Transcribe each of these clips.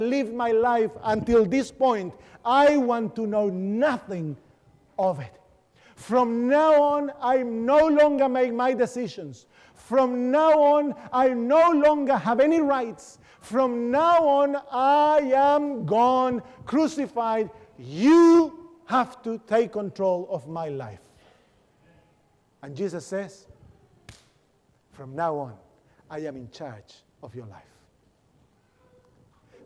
lived my life until this point, I want to know nothing of it. From now on, I no longer make my decisions. From now on, I no longer have any rights. From now on, I am gone, crucified. You have to take control of my life. And Jesus says, from now on, I am in charge of your life.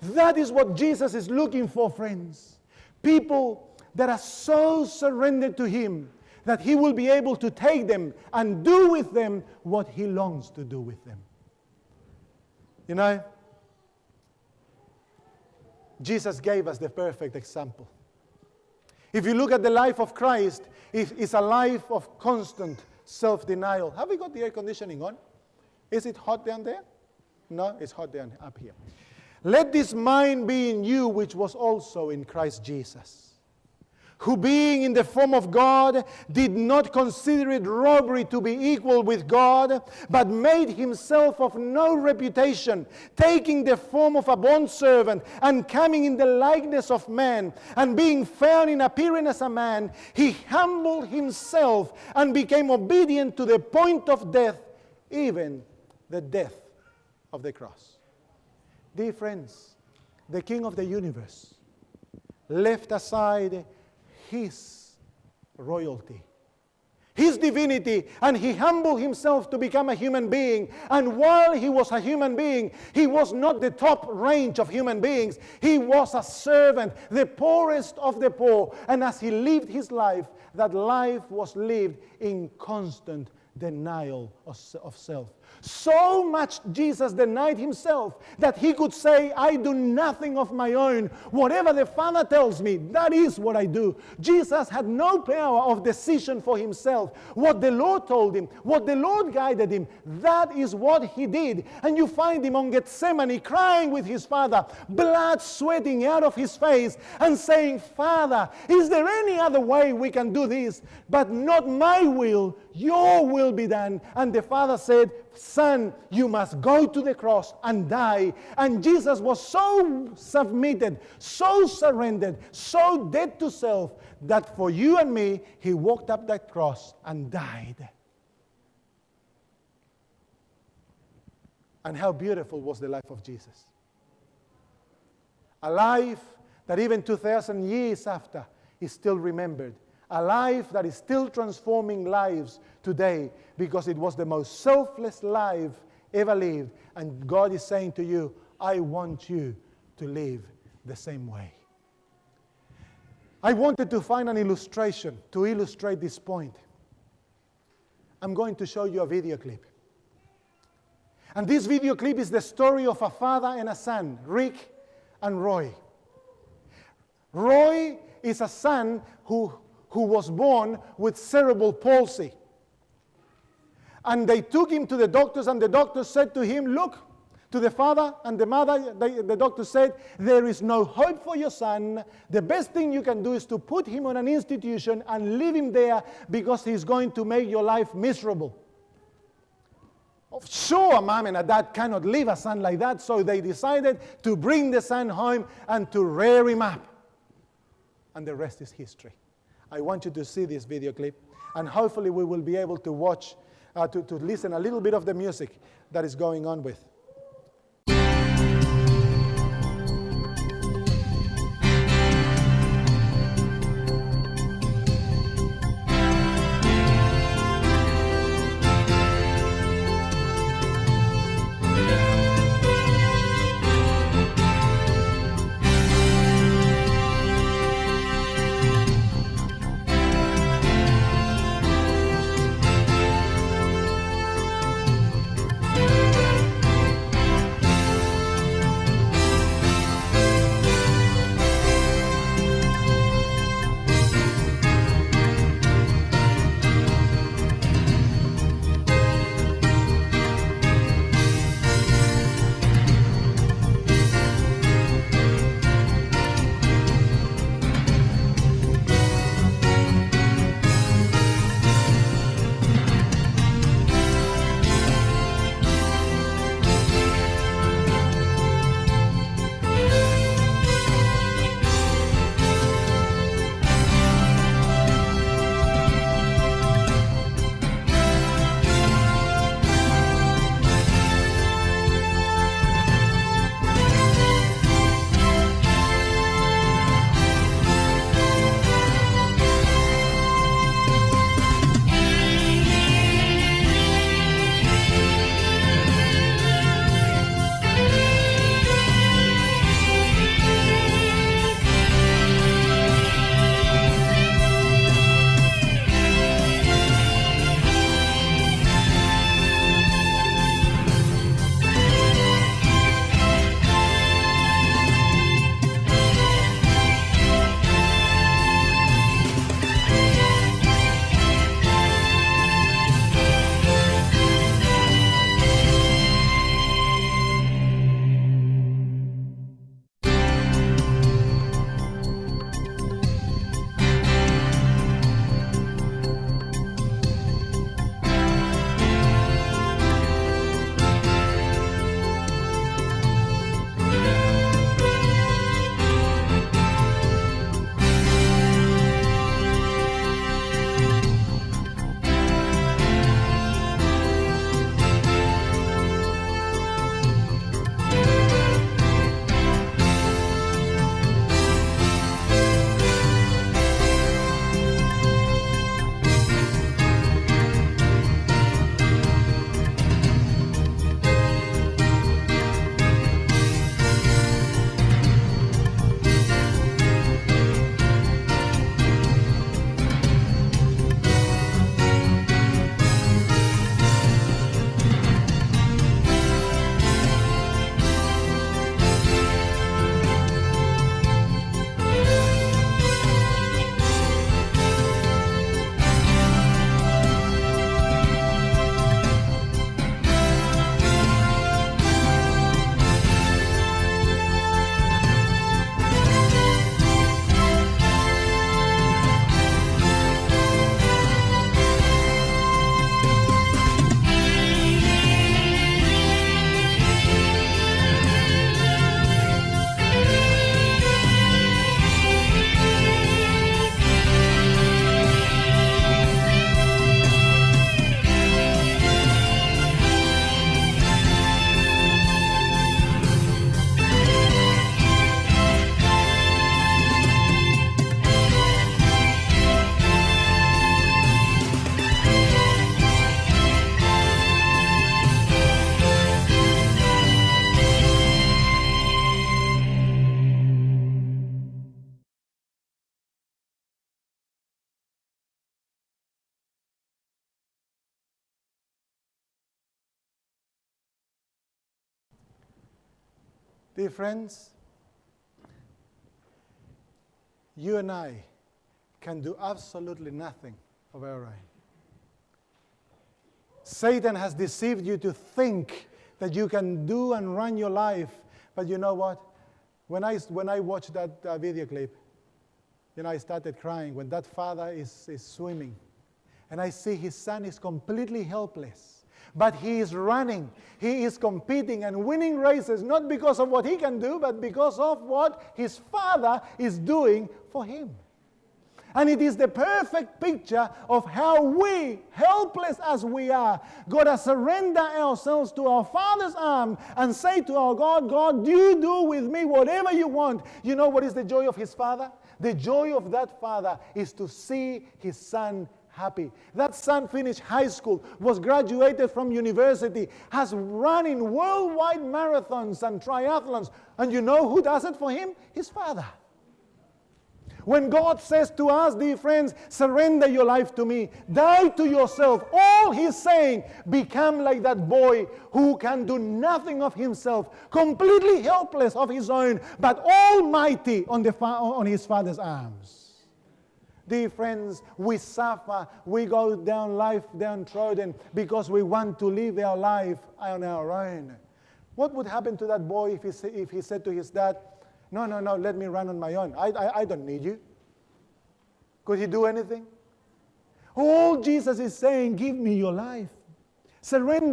That is what Jesus is looking for, friends. People that are so surrendered to Him that He will be able to take them and do with them what He longs to do with them. You know, Jesus gave us the perfect example. If you look at the life of Christ, it's a life of constant self-denial. Have we got the air conditioning on? Is it hot down there? No, it's hot down up here. Let this mind be in you, which was also in Christ Jesus, who being in the form of God, did not consider it robbery to be equal with God, but made himself of no reputation, taking the form of a bondservant, and coming in the likeness of man, and being found in appearance as a man, he humbled himself and became obedient to the point of death, even the death of the cross. Dear friends, the King of the universe left aside His royalty, His divinity, and He humbled Himself to become a human being. And while He was a human being, He was not the top range of human beings. He was a servant, the poorest of the poor. And as He lived His life, that life was lived in constant denial of self. So much Jesus denied Himself that He could say, I do nothing of my own. Whatever the Father tells me, that is what I do. Jesus had no power of decision for Himself. What the Lord told Him, what the Lord guided Him, that is what He did. And you find Him on Gethsemane crying with His Father, blood sweating out of His face, and saying, Father, is there any other way we can do this? But not my will, your will be done. And the Father said, Son, you must go to the cross and die. And Jesus was so submitted, so surrendered, so dead to self, that for you and me, He walked up that cross and died. And how beautiful was the life of Jesus. A life that even 2,000 years after is still remembered. A life that is still transforming lives today, because it was the most selfless life ever lived. And God is saying to you, I want you to live the same way. I wanted to find an illustration to illustrate this point. I'm going to show you a video clip. And this video clip is the story of a father and a son, Rick and Roy. Roy is a son who was born with cerebral palsy. And they took him to the doctors, and the doctors said to him, look, to the father and the mother, the doctor said, there is no hope for your son. The best thing you can do is to put him on an institution and leave him there, because he's going to make your life miserable. Sure, a mom and a dad cannot leave a son like that, so they decided to bring the son home and to rear him up. And the rest is history. I want you to see this video clip, and hopefully we will be able to watch, to listen a little bit of the music that is going on with. Dear friends, you and I can do absolutely nothing of our own. Satan has deceived you to think that you can do and run your life. But you know what? When I watched that video clip, I started crying when that father is swimming. And I see his son is completely helpless. But he is running. He is competing and winning races, not because of what he can do, but because of what his father is doing for him. And it is the perfect picture of how we, helpless as we are, got to surrender ourselves to our Father's arm and say to our God, God, you do with me whatever you want. You know what is the joy of his Father? The joy of that Father is to see his son happy. That son finished high school, was graduated from university, has run in worldwide marathons and triathlons. And you know who does it for him? His Father. When God says to us, dear friends, surrender your life to me, die to yourself, all he's saying, become like that boy who can do nothing of himself, completely helpless of his own, but almighty on his Father's arms. Dear friends, we suffer, we go down life downtrodden because we want to live our life on our own. What would happen to that boy if he said to his dad, no, let me run on my own. I don't need you. Could he do anything? All Jesus is saying, give me your life. Surrender